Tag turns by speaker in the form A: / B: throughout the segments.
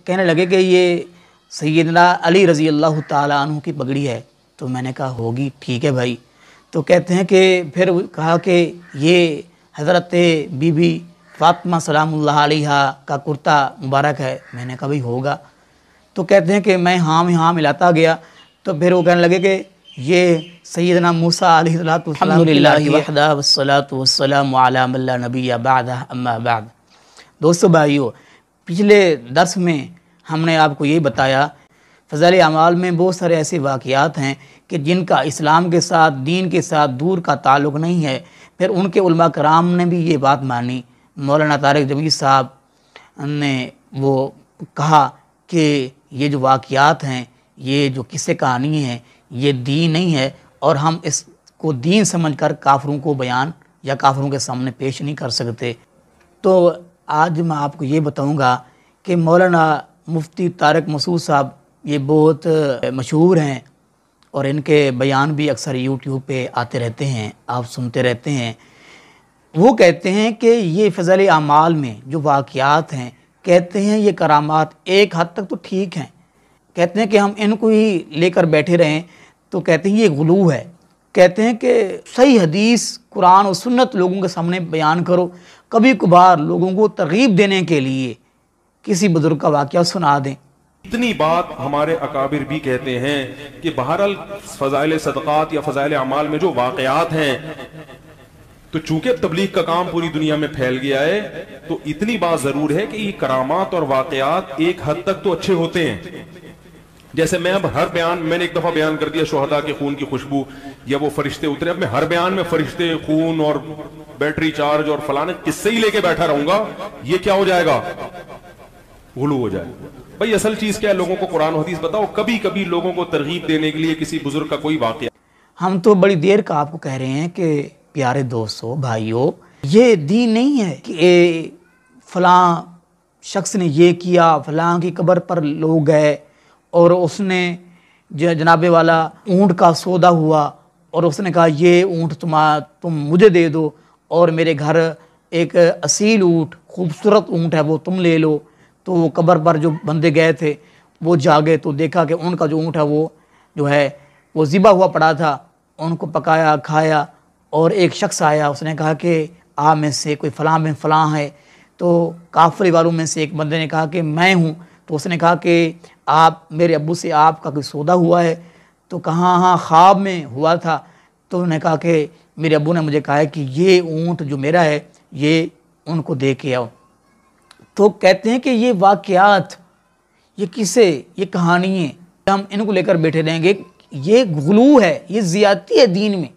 A: کہنے لگے کہ یہ سیدنا علی رضی اللہ تعالیٰ عنہ کی پگڑی ہے۔ تو میں نے کہا ہوگی، ٹھیک ہے بھائی۔ تو کہتے ہیں کہ پھر کہا کہ یہ حضرت بی بی فاطمہ سلام اللہ علیہا کا کرتا مبارک ہے۔ میں نے کہا بھائی ہوگا۔ تو کہتے ہیں کہ میں ہاں ملاتا گیا، تو پھر وہ کہنے لگے کہ یہ سیدنا موسیٰ علیہ السلام الحمدللہ وحدہ والصلاة والسلام علی من لا نبی بعدہ اما بعد۔ دوستو بھائیو، پچھلے درس میں ہم نے آپ کو یہ بتایا فضائل اعمال میں بہت سارے ایسے واقعات ہیں کہ جن کا اسلام کے ساتھ، دین کے ساتھ دور کا تعلق نہیں ہے۔ پھر ان کے علماء کرام نے بھی یہ بات مانی۔ مولانا طارق جمیل صاحب نے وہ کہا کہ یہ جو واقعات ہیں، یہ جو قصے کہانی ہیں، یہ دین نہیں ہے، اور ہم اس کو دین سمجھ کر کافروں کو بیان یا کافروں کے سامنے پیش نہیں کر سکتے۔ تو آج میں آپ کو یہ بتاؤں گا کہ مولانا مفتی طارق مسعود صاحب یہ بہت مشہور ہیں، اور ان کے بیان بھی اکثر یوٹیوب پہ آتے رہتے ہیں، آپ سنتے رہتے ہیں۔ وہ کہتے ہیں کہ یہ فضائل اعمال میں جو واقعات ہیں، کہتے ہیں یہ کرامات ایک حد تک تو ٹھیک ہیں، کہتے ہیں کہ ہم ان کو ہی لے کر بیٹھے رہیں تو کہتے ہیں یہ غلو ہے۔ کہتے ہیں کہ صحیح حدیث، قرآن و سنت لوگوں کے سامنے بیان کرو، کبھی کبھار لوگوں کو ترغیب دینے کے لیے کسی بزرگ کا واقعہ سنا دیں۔
B: اتنی بات ہمارے اکابر بھی کہتے ہیں کہ بہرحال فضائل صدقات یا فضائل اعمال میں جو واقعات ہیں، تو چونکہ تبلیغ کا کام پوری دنیا میں پھیل گیا ہے، تو اتنی بات ضرور ہے کہ یہ کرامات اور واقعات ایک حد تک تو اچھے ہوتے ہیں۔ جیسے میں اب ہر بیان، میں نے ایک دفعہ بیان کر دیا شہداء کے خون کی خوشبو یا وہ فرشتے اترے، اب میں ہر بیان میں فرشتے، خون اور بیٹری چارج اور فلانے قصے ہی لے کے بیٹھا رہوں گا، یہ کیا ہو جائے گا؟ غلو ہو جائے گا۔ بھئی اصل چیز کیا ہے؟ لوگوں کو قرآن و حدیث بتاؤ، کبھی کبھی لوگوں کو ترغیب دینے کے لیے کسی بزرگ کا کوئی واقعہ۔
A: ہم تو بڑی دیر کا آپ کو کہہ رہے ہیں کہ پیارے دوستو، بھائیو، یہ دین نہیں ہے کہ فلاں شخص نے یہ کیا، فلاں کی قبر پر لوگ گئے اور اس نے جناب والا اونٹ کا سودا ہوا اور اس نے کہا یہ اونٹ تم مجھے دے دو، اور میرے گھر ایک اصیل اونٹ، خوبصورت اونٹ ہے، وہ تم لے لو۔ تو وہ قبر پر جو بندے گئے تھے وہ جاگے تو دیکھا کہ ان کا جو اونٹ ہے وہ جو ہے وہ ذبح ہوا پڑا تھا، ان کو پکایا، کھایا، اور ایک شخص آیا، اس نے کہا کہ آپ میں سے کوئی فلاں بن فلاں ہے؟ تو کافری والوں میں سے ایک بندے نے کہا کہ میں ہوں۔ تو اس نے کہا کہ آپ میرے ابو سے آپ کا کوئی سودا ہوا ہے؟ تو کہا ہاں خواب میں ہوا تھا۔ تو انہوں نے کہا کہ میرے ابو نے مجھے کہا ہے کہ یہ اونٹ جو میرا ہے یہ ان کو دے کے آؤ۔ تو کہتے ہیں کہ یہ واقعات، یہ قصے، یہ کہانیاں ہم ان کو لے کر بیٹھے رہیں گے، یہ غلو ہے، یہ زیادتی ہے دین میں۔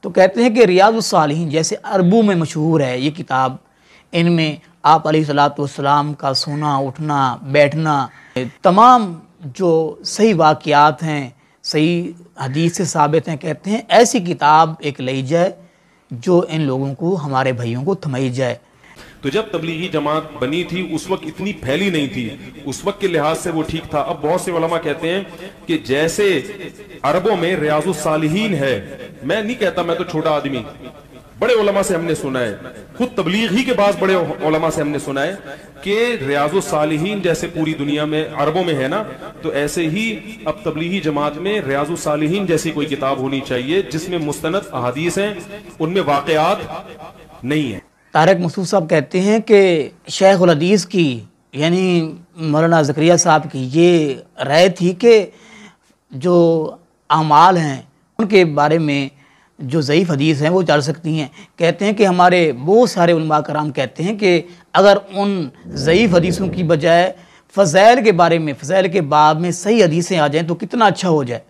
A: تو کہتے ہیں کہ ریاض الصالحین جیسے عربوں میں مشہور ہے یہ کتاب، ان میں آپ علیہ الصلوۃ والسلام کا سونا، اٹھنا، بیٹھنا، تمام جو صحیح واقعات ہیں، صحیح حدیث سے ثابت ہیں، کہتے ہیں ایسی کتاب ایک لئی جائے جو ان لوگوں کو، ہمارے بھائیوں کو تھمائی جائے۔
B: تو جب تبلیغی جماعت بنی تھی اس وقت اتنی پھیلی نہیں تھی، اس وقت کے لحاظ سے وہ ٹھیک تھا۔ اب بہت سے علماء کہتے ہیں کہ جیسے عربوں میں ریاض الصالحین ہے، میں نہیں کہتا، میں تو چھوٹا آدمی، بڑے علماء سے ہم نے سنا ہے، خود تبلیغ ہی کے بعد بڑے علماء سے ہم نے سنا ہے کہ ریاض الصالحین جیسے پوری دنیا میں عربوں میں ہے نا، تو ایسے ہی اب تبلیغی جماعت میں ریاض الصالحین جیسی کوئی کتاب ہونی چاہیے جس میں مستند احادیث ہیں، ان میں واقعات نہیں ہیں۔
A: طارق مسعود صاحب کہتے ہیں کہ شیخ الحدیث کی یعنی مولانا زکریا صاحب کی یہ رائے تھی کہ جو اعمال ہیں ان کے بارے میں جو ضعیف حدیث ہیں وہ چل سکتی ہیں۔ کہتے ہیں کہ ہمارے بہت سارے علماء کرام کہتے ہیں کہ اگر ان ضعیف حدیثوں کی بجائے فضائل کے بارے میں، فضائل کے باب میں صحیح حدیثیں آ جائیں تو کتنا اچھا ہو جائے۔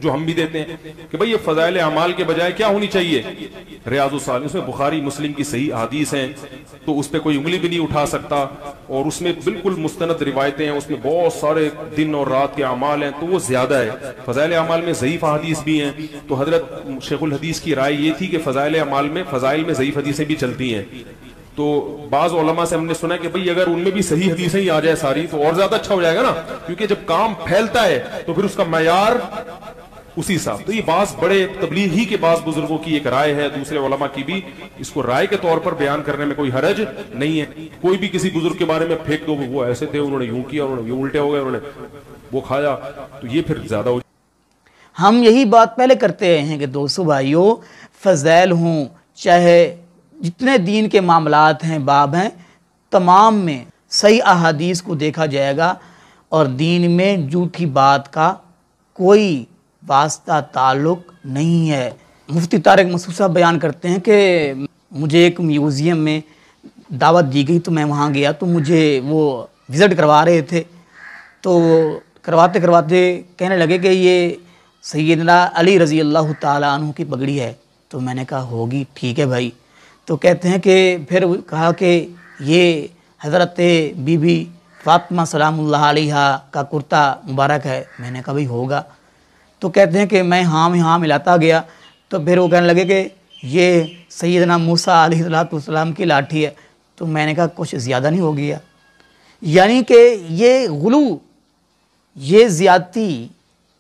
B: جو ہم بھی دیتے ہیں کہ بھئی یہ فضائل اعمال کے بجائے کیا ہونی چاہیے؟ ریاض الصالحین، اس میں بخاری مسلم کی صحیح حدیث ہیں، تو اس پہ کوئی انگلی بھی نہیں اٹھا سکتا، اور اس میں بالکل مستند روایتیں ہیں، اس میں بہت سارے دن اور رات کے اعمال ہیں، تو وہ زیادہ ہے۔ فضائل اعمال میں ضعیف حدیث بھی ہیں، تو حضرت شیخ الحدیث کی رائے یہ تھی کہ فضائل اعمال میں، فضائل میں ضعیف حدیثیں بھی چلتی ہیں۔ تو بعض علماء سے ہم نے سنا کہ بھئی اگر ان میں بھی صحیح حدیثیں ہی آ جائے ساری تو اور زیادہ اچھا ہو جائے گا نا، کیونکہ جب کام پھیلتا ہے تو پھر اس کا معیار اسی حساب. تو یہ بعض بڑے تبلیغی کے بعض بزرگوں کی ایک رائے ہے, دوسرے علماء کی بھی, اس کو رائے کے طور پر بیان کرنے میں کوئی حرج نہیں ہے. کوئی بھی کسی بزرگ کے بارے میں پھینک دو وہ ایسے تھے, انہوں نے یوں کیا, انہوں نے یوں الٹے ہو گئے, انہوں نے وہ کھایا, تو یہ پھر زیادہ ہو.
A: ہم یہی بات پہلے کرتے ہیں کہ دوستو بھائیو, فضائل ہوں چاہے جتنے دین کے معاملات ہیں, باب ہیں, تمام میں صحیح احادیث کو دیکھا جائے گا, اور دین میں جھوٹی بات کا کوئی واسطہ تعلق نہیں ہے. مفتی طارق مسعود صاحب بیان کرتے ہیں کہ مجھے ایک میوزیم میں دعوت دی گئی, تو میں وہاں گیا, تو مجھے وہ وزٹ کروا رہے تھے, تو کرواتے کرواتے کہنے لگے کہ یہ سیدنا علی رضی اللہ تعالیٰ عنہ کی پگڑی ہے. تو میں نے کہا ہوگی, ٹھیک ہے بھائی. تو کہتے ہیں کہ پھر کہا کہ یہ حضرت بی بی فاطمہ سلام اللہ علیہ کا کرتا مبارک ہے. میں نے کہا بھائی ہوگا. تو کہتے ہیں کہ میں ہاں ملاتا گیا, تو پھر وہ کہنے لگے کہ یہ سیدنا موسیٰ علیہ السلام کی لاٹھی ہے. تو میں نے کہا کچھ زیادہ نہیں ہو گیا؟ یعنی کہ یہ غلو, یہ زیادتی,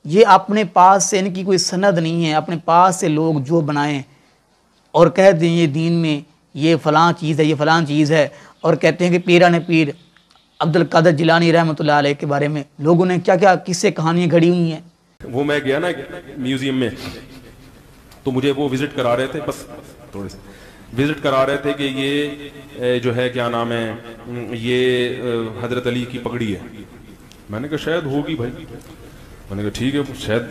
A: یہ اپنے پاس سے ان کی کوئی سند نہیں ہے, اپنے پاس سے لوگ جو بنائیں اور کہہ دیں یہ دین میں یہ فلاں چیز ہے, یہ فلاں چیز ہے, اور کہتے ہیں کہ پیران پیر عبد القادر جیلانی رحمۃ اللہ علیہ کے بارے میں لوگوں نے کیا کیا قصے کہانیاں گھڑی ہوئی ہیں.
B: وہ میں گیا نا میوزیم میں, تو مجھے وہ وزٹ کرا رہے تھے, بس تھوڑے سے وزٹ کرا رہے تھے کہ یہ جو ہے کیا نام ہے, یہ حضرت علی کی پگڑی ہے. میں نے کہا شاید ہوگی بھائی. میں نے کہا ٹھیک ہے شاید.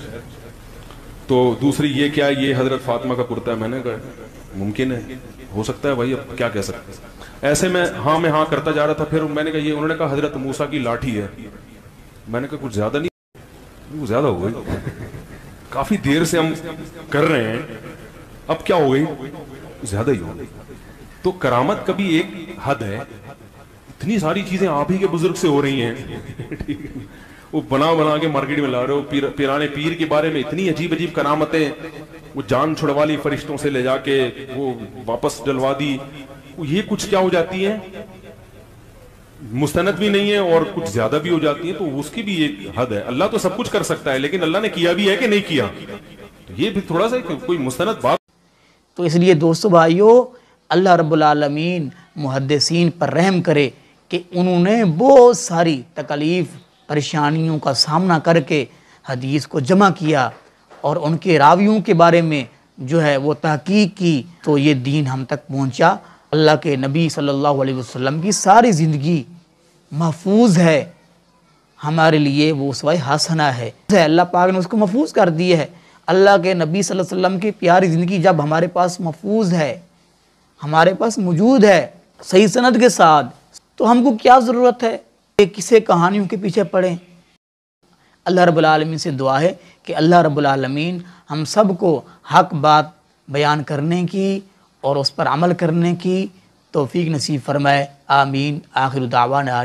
B: تو دوسری یہ کیا, یہ حضرت فاطمہ کا کرتا ہے. میں نے کہا ممکن ہے, ہو سکتا ہے بھائی, اب کیا کہہ سکتے ہیں. ایسے میں ہاں کرتا جا رہا تھا. پھر میں نے کہا یہ, انہوں نے کہا حضرت موسیٰ کی لاٹھی ہے. میں نے کہا کچھ زیادہ نہیں, زیادہ ہو گئی, کافی دیر سے ہم کر رہے ہیں, اب کیا ہو گئی, زیادہ ہی ہو گئی. تو کرامت کا بھی ایک حد ہے. اتنی ساری چیزیں آپ ہی کے بزرگ سے ہو رہی ہیں, وہ بنا کے مارکیٹ میں لا رہے ہو. پیرانے پیر کے بارے میں اتنی عجیب کرامتیں, وہ جان چھڑوا لی فرشتوں سے لے جا کے, وہ واپس ڈلوا دی. یہ کچھ کیا ہو جاتی ہیں, مستند بھی نہیں ہے اور کچھ زیادہ بھی ہو جاتی ہیں. تو اس کی بھی ایک حد ہے. اللہ تو سب کچھ کر سکتا ہے, لیکن اللہ نے کیا بھی ہے کہ نہیں کیا, یہ بھی تھوڑا سا کوئی مستند بات.
A: تو اس لیے دوستو بھائیو, اللہ رب العالمین محدثین پر رحم کرے کہ انہوں نے بہت ساری تکلیف پریشانیوں کا سامنا کر کے حدیث کو جمع کیا, اور ان کے راویوں کے بارے میں جو ہے وہ تحقیق کی, تو یہ دین ہم تک پہنچا. اللہ کے نبی صلی اللہ علیہ وسلم کی ساری زندگی محفوظ ہے ہمارے لیے, وہ اسوہ حسنہ ہے. اللہ پاک نے اس کو محفوظ کر دی ہے. اللہ کے نبی صلی اللہ علیہ وسلم کی پیاری زندگی جب ہمارے پاس محفوظ ہے, ہمارے پاس موجود ہے صحیح سند کے ساتھ, تو ہم کو کیا ضرورت ہے کہ کسی کہانیوں کے پیچھے پڑیں. اللہ رب العالمین سے دعا ہے کہ اللہ رب العالمین ہم سب کو حق بات بیان کرنے کی اور اس پر عمل کرنے کی توفیق نصیب فرمائے. آمین. آخر دعوانا